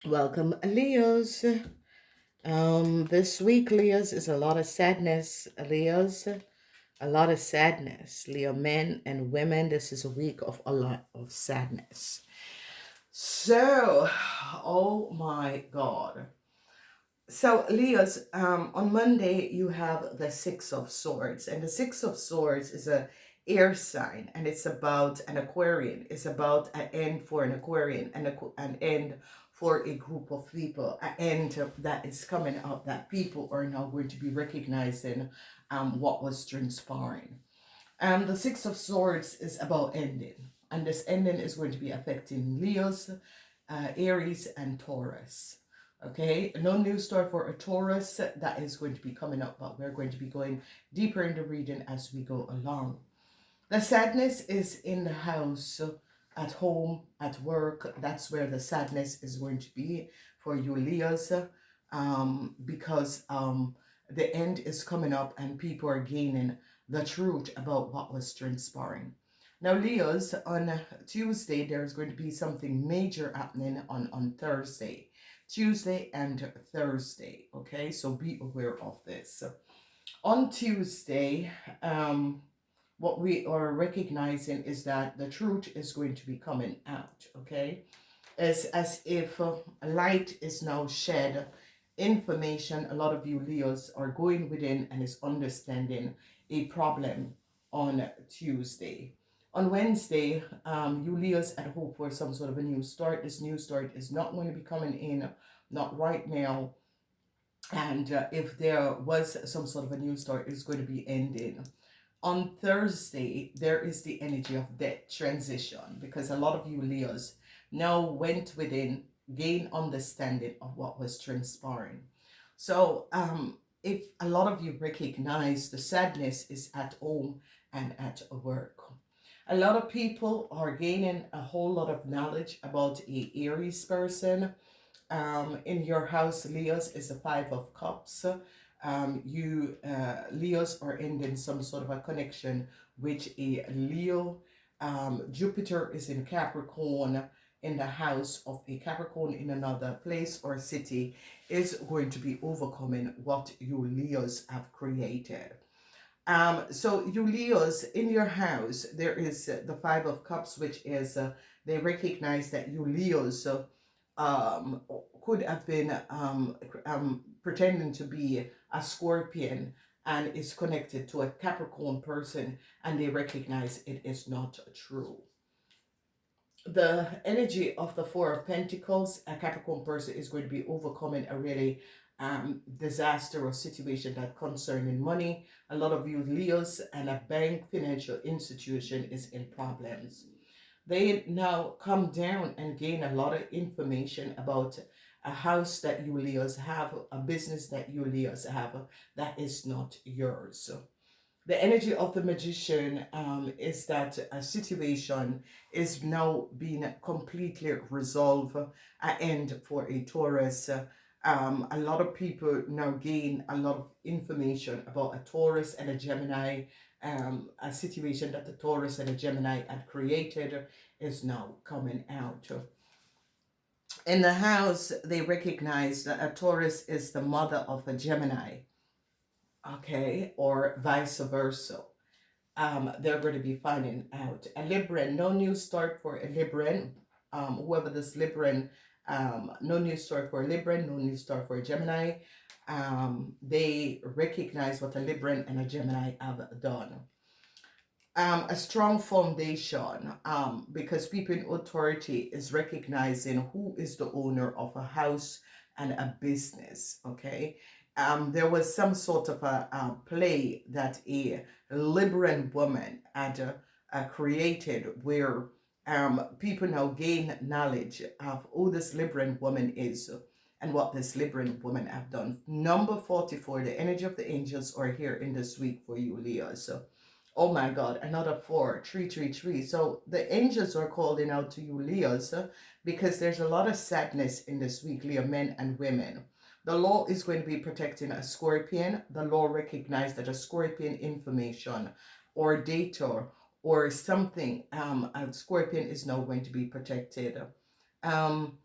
Welcome, Leos. This week, Leos, is a lot of sadness. Leos, a lot of sadness. Leo men and women, this is a week of a lot of sadness. So, oh my God. So, Leos, on Monday you have the Six of Swords, and the Six of Swords is a air sign, and it's about an Aquarian. It's about an end for an Aquarian, and an end for a group of people, an end that is coming up that people are now going to be recognizing what was transpiring. The Six of Swords is about ending, and this ending is going to be affecting Leos, Aries, and Taurus. Okay, no news story for a Taurus that is going to be coming up, but we're going to be going deeper in the reading as we go along. The sadness is in the house, at home, at work. That's where the sadness is going to be for you, Leos, because the end is coming up and people are gaining the truth about what was transpiring. Now, Leos, on Tuesday, there's going to be something major happening on Thursday. Tuesday and Thursday, okay? So be aware of this. On Tuesday, what we are recognizing is that the truth is going to be coming out, okay? It's as if light is now shed, information. A lot of you Leos are going within and is understanding a problem on Tuesday. On Wednesday, you Leos had hope for some sort of a new start. This new start is not going to be coming in, not right now. And if there was some sort of a new start, it's going to be ending. On Thursday, there is the energy of death transition, because a lot of you Leos now went within, gain understanding of what was transpiring. So, if a lot of you recognize the sadness is at home and at work, a lot of people are gaining a whole lot of knowledge about a Aries person. In your house, Leos is the Five of Cups. You Leos are ending some sort of a connection with a Leo. Jupiter is in Capricorn, in the house of a Capricorn in another place or city, is going to be overcoming what you Leos have created. So you Leos, in your house, there is the Five of Cups, which is they recognize that you Leos um, could have been pretending to be a Scorpion and is connected to a Capricorn person, and they recognize it is not true. The energy of the Four of Pentacles, a Capricorn person is going to be overcoming a really disaster or situation that concerning money. A lot of you Leos, and a bank financial institution is in problems. They now come down and gain a lot of information about a house that you Leos have, a business that you Leos have that is not yours. The energy of the magician is that a situation is now being completely resolved, an end for a Taurus. A lot of people now gain a lot of information about a Taurus and a Gemini. A situation that the Taurus and a Gemini had created is now coming out. In the house, they recognize that a Taurus is the mother of a Gemini, okay, or vice versa. They're going to be finding out. A Libran, no new start for a Libran. Whoever this Libran, no new start for a Libran, no new start for a Gemini. They recognize what a Libran and a Gemini have done. A strong foundation, because people in authority is recognizing who is the owner of a house and a business, okay? There was some sort of a play that a Libran woman had created, where people now gain knowledge of who this Libran woman is and what this Libran woman have done. Number 44, the energy of the angels are here in this week for you, Leo. So, oh my God, another 4, 333. So the angels are calling out to you, Leos, because there's a lot of sadness in this week, Leo, men and women. The law is going to be protecting a Scorpion. The law recognized that a Scorpion information or data or something, a Scorpion is now going to be protected. Um,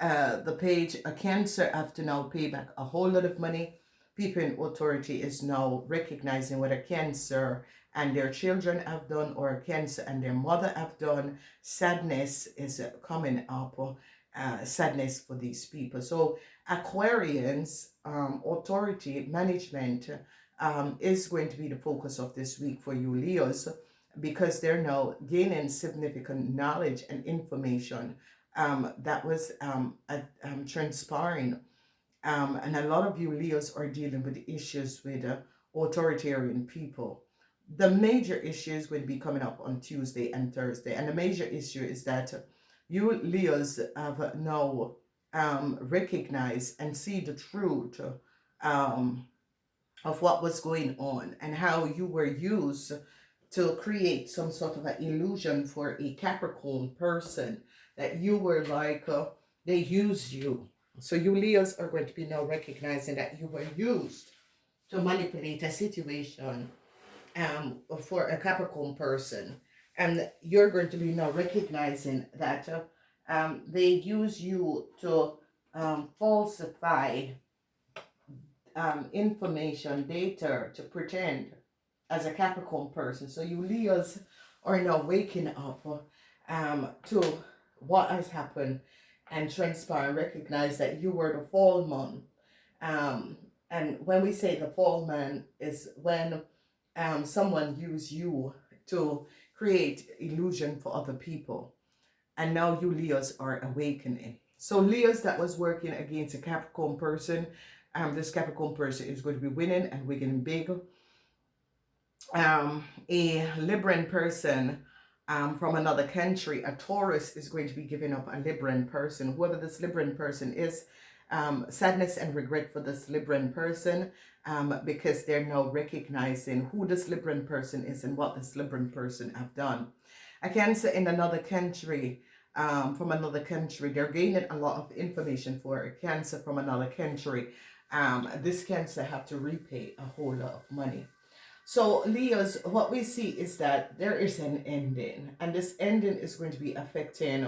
the page, a Cancer have to now pay back a whole lot of money. People in authority is now recognizing what a Cancer and their children have done, or a Cancer and their mother have done. Sadness is coming up, sadness for these people. So Aquarians, authority, management is going to be the focus of this week for you Leos, because they're now gaining significant knowledge and information that was transpiring. And a lot of you Leos are dealing with issues with authoritarian people. The major issue is going to be coming up on Tuesday and Thursday. And the major issue is that you Leos have now recognized and see the truth um, of what was going on and how you were used to create some sort of an illusion for a Capricorn person, that you were like, they used you. So you Leos are going to be now recognizing that you were used to manipulate a situation for a Capricorn person. And you're going to be now recognizing that they use you to falsify information, data, to pretend as a Capricorn person. So you Leos are now waking up to what has happened and transpire, recognize that you were the fall man. And when we say the fall man is when someone used you to create illusion for other people. And now you Leos are awakening. So Leos that was working against a Capricorn person, this Capricorn person is going to be winning and winning big. A Libran person from another country, a Taurus, is going to be giving up a Libran person. Whoever this Libran person is, sadness and regret for this Libran person, because they're now recognizing who this Libran person is and what this Libran person have done. A Cancer in another country, from another country, they're gaining a lot of information for a Cancer from another country. This Cancer have to repay a whole lot of money. So Leos, what we see is that there is an ending, and this ending is going to be affecting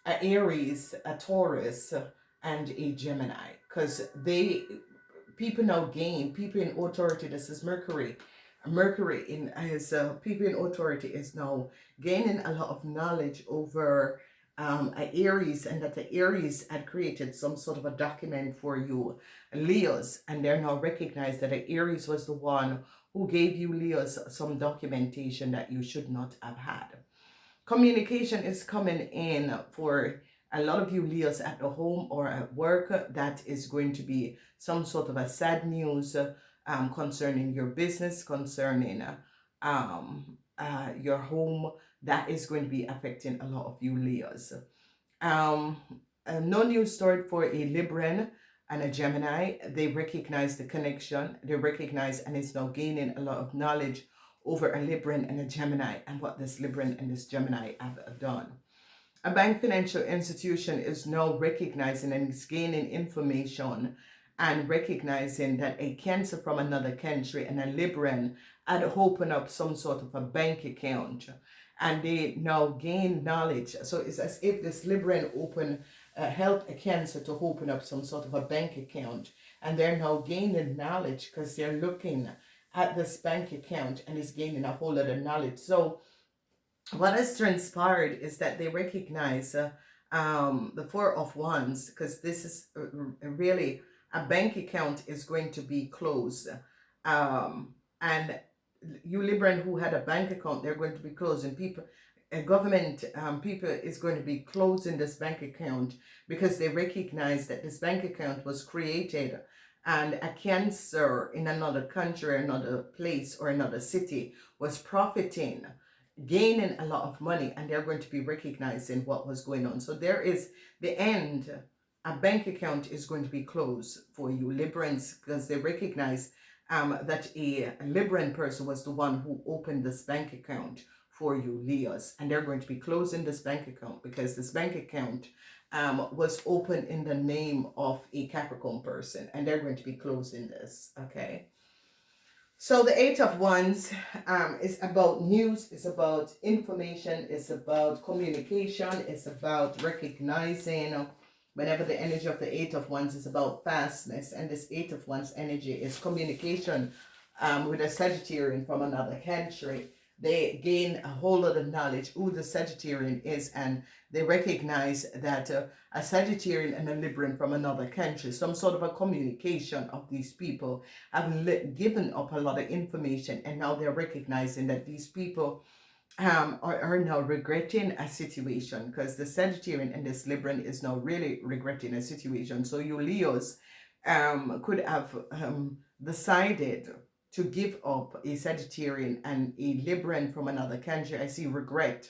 a Aries, a Taurus, and a Gemini, because people now gain, people in authority, this is Mercury in his people in authority is now gaining a lot of knowledge over a Aries, and that the Aries had created some sort of a document for you Leos, and they're now recognized that the Aries was the one who gave you Leos some documentation that you should not have had. Communication is coming in for a lot of you Leos at the home or at work. That is going to be some sort of a sad news concerning your business, concerning your home. That is going to be affecting a lot of you Leos. No news story for a Libran and a Gemini. They recognize the connection. They recognize and is now gaining a lot of knowledge over a Libran and a Gemini and what this Libran and this Gemini have done. A bank financial institution is now recognizing and is gaining information and recognizing that a Cancer from another country and a Libran had opened up some sort of a bank account, and they now gain knowledge. So it's as if this Libran helped a Cancer to open up some sort of a bank account, and they're now gaining knowledge because they're looking at this bank account and is gaining a whole lot of knowledge. So what has transpired is that they recognize the Four of Wands, because this is really a bank account is going to be closed, and you Libran who had a bank account, they're going to be closing. People, government people is going to be closing this bank account because they recognize that this bank account was created and a Cancer in another country, another place, or another city was profiting, gaining a lot of money, and they're going to be recognizing what was going on. So there is the end. A bank account is going to be closed for you Librans, because they recognize that a Libran person was the one who opened this bank account for you Leos, and they're going to be closing this bank account because this bank account was opened in the name of a Capricorn person, and they're going to be closing this. Okay, so the Eight of Wands is about news, it's about information, it's about communication, it's about recognizing Whenever the energy of the Eight of Wands is about fastness, and this Eight of Wands energy is communication with a Sagittarian from another country, they gain a whole lot of knowledge who the Sagittarian is, and they recognize that a Sagittarian and a Libran from another country, some sort of a communication of these people have given up a lot of information, and now they're recognizing that these people are now regretting a situation, because the Sagittarian and this Libran is now really regretting a situation. So you Leos could have decided to give up a Sagittarian and a Libran from another country. I see regret,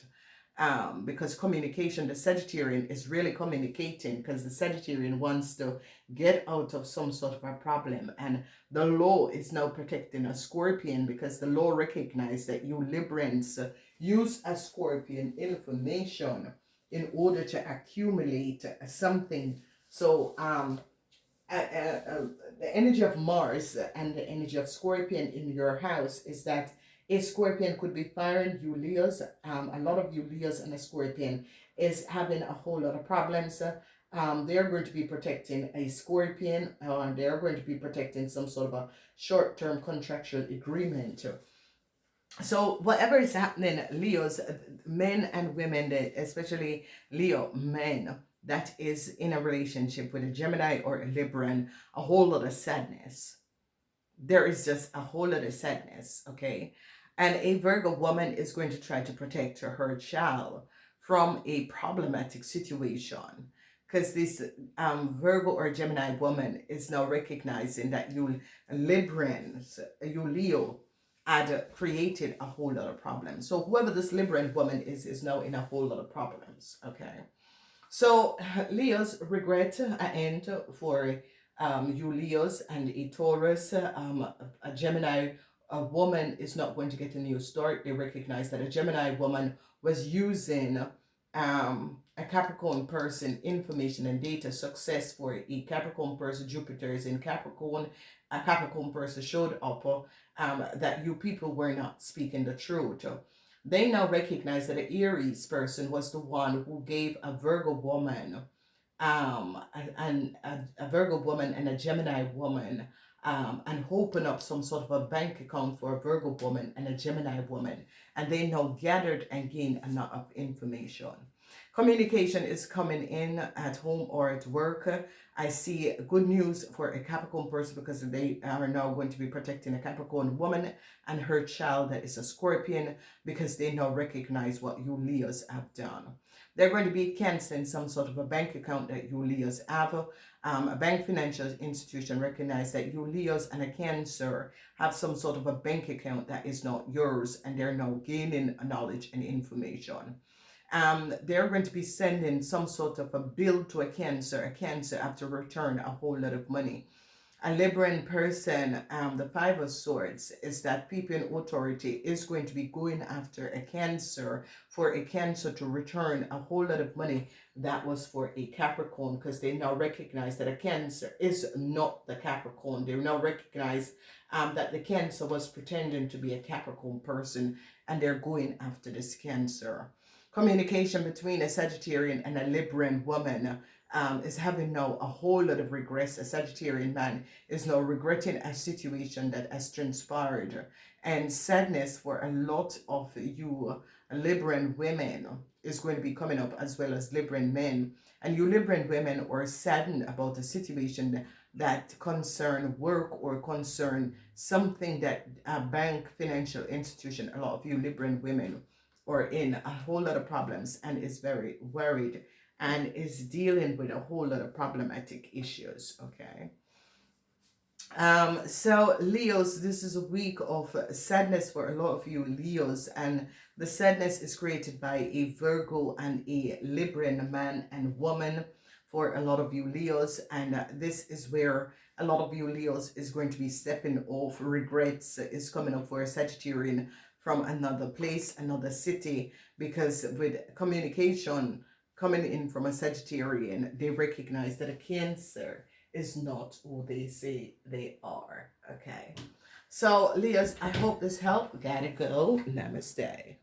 because communication, the Sagittarian is really communicating, because the Sagittarian wants to get out of some sort of a problem, and the law is now protecting a Scorpion, because the law recognizes that you Librans use a Scorpion information in order to accumulate something. So the energy of Mars and the energy of Scorpion in your house is that a Scorpion could be firing you Leos. A lot of you Leos and a Scorpion is having a whole lot of problems. They're going to be protecting a Scorpion, or they're going to be protecting some sort of a short-term contractual agreement. So whatever is happening, Leos, men and women, especially Leo men, that is in a relationship with a Gemini or a Libran, a whole lot of sadness. There is just a whole lot of sadness, okay? And a Virgo woman is going to try to protect her child from a problematic situation, because this Virgo or Gemini woman is now recognizing that you Librans, you Leo, had created a whole lot of problems. So whoever this Libran woman is now in a whole lot of problems, okay? So Leos regret an end for you Leos and a Taurus. A Gemini woman is not going to get a new start. They recognize that a Gemini woman was using a Capricorn person information and data success for a Capricorn person. Jupiter is in Capricorn. A Capricorn person showed up that you people were not speaking the truth. They now recognize that an Aries person was the one who gave a Virgo woman, a Virgo woman and a Gemini woman, and open up some sort of a bank account for a Virgo woman and a Gemini woman. And they now gathered and gained enough information. Communication is coming in at home or at work. I see good news for a Capricorn person, because they are now going to be protecting a Capricorn woman and her child that is a Scorpion, because they now recognize what you Leos have done. They're going to be canceling some sort of a bank account that you Leos have. A bank financial institution recognize that you Leos and a Cancer have some sort of a bank account that is not yours, and they're now gaining knowledge and information. They're going to be sending some sort of a bill to a Cancer. A Cancer have to return a whole lot of money. A Libran person, the Five of Swords, is that people in authority is going to be going after a Cancer, for a Cancer to return a whole lot of money that was for a Capricorn, because they now recognize that a Cancer is not the Capricorn. They now recognize that the Cancer was pretending to be a Capricorn person, and they're going after this Cancer. Communication between a Sagittarian and a Libran woman is having now a whole lot of regrets. A Sagittarian man is now regretting a situation that has transpired. And sadness for a lot of you Libran women is going to be coming up, as well as Libran men. And you Libran women are saddened about a situation that concern work or concern something that a bank financial institution, a lot of you Libran women are in a whole lot of problems and is very worried and is dealing with a whole lot of problematic issues, okay? So Leos, this is a week of sadness for a lot of you Leos, and the sadness is created by a Virgo and a Libran man and woman for a lot of you Leos, and this is where a lot of you Leos is going to be stepping off. Regrets is coming up for a Sagittarian from another place, another city, because with communication coming in from a Sagittarian, they recognize that a Cancer is not who they say they are, okay? So, Leos, I hope this helped. Gotta go. Namaste.